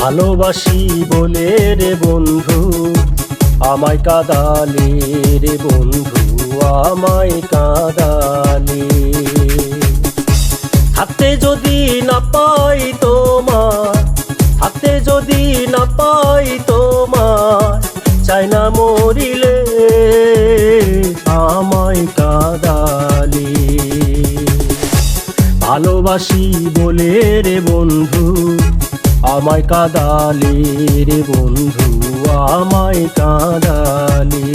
ভালোবাসি বলে রে বন্ধু আমায় কাঁদালে রে বন্ধু আমায় কাঁদালে। থাকতে যদি না পাই তোমার, থাকতে যদি না পাই তোমার, চাই না মরিলে আমায় কাঁদালে। ভালোবাসি বলে রে বন্ধু আমায় কাঁদালে রে বন্ধু আমায় কাঁদালে।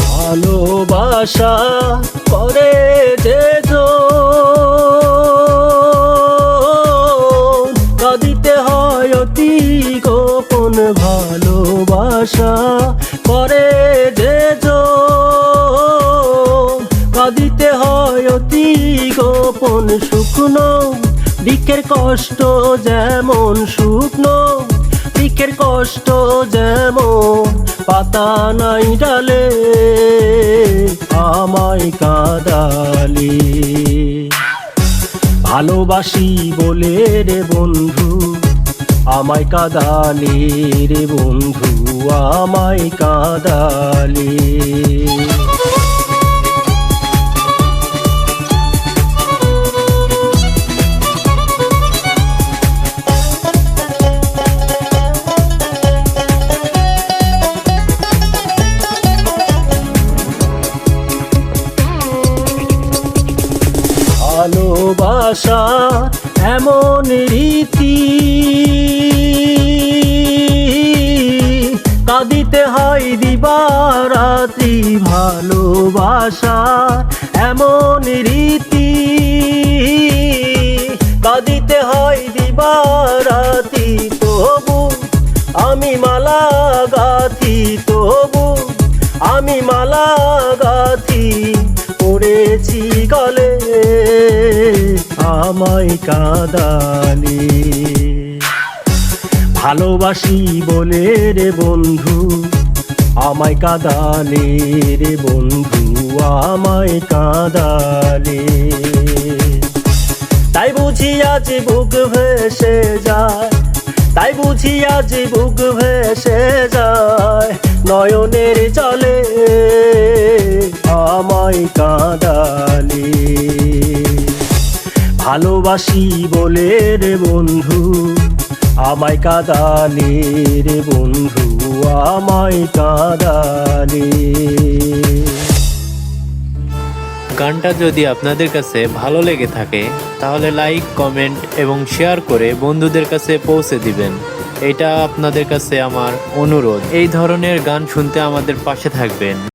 ভালোবাসা করে যে কাঁদিতে হয় অতি গোপন। ভালোবাসা করে যে কাঁদিতে হয় অতি গোপন। শুকনো দিকের কষ্ট যেমন শুকনো দিকের কষ্ট যেমন পাতা নাই ডালে আমায় কাঁদালে। ভালোবাসি বলে রে বন্ধু আমায় কাঁদালে রে বন্ধু আমায় কাঁদালে। ভালোবাসা এমন রীতি কাঁদিতে হয় দিবারাত্রি। ভালোবাসা এমন রীতি কাঁদিতে হয় দিবারাত্রি। তবু আমি মালা গাথি, তবু আমি মালা গাথি পড়েছি গলে আমায় কাঁদালে। ভালোবাসি বলে রে বন্ধু আমায় কাঁদালে রে বন্ধু আমায় কাঁদালে। তাই বুঝি আজ বুক ভেসে যায়, তাই বুঝি আজ বুক ভেসে যায় নয়নের জলে আমায় কাঁদালে। ভালোবাসি বলে রে বন্ধু আমায় কাঁদালে রে বন্ধু আমায় কাঁদালে। গানটা যদি আপনাদের কাছে ভালো লেগে থাকে তাহলে লাইক, কমেন্ট এবং শেয়ার করে বন্ধুদের কাছে পৌঁছে দিবেন। এটা আপনাদের কাছে আমার অনুরোধ। এই ধরনের গান শুনতে আমাদের পাশে থাকবেন।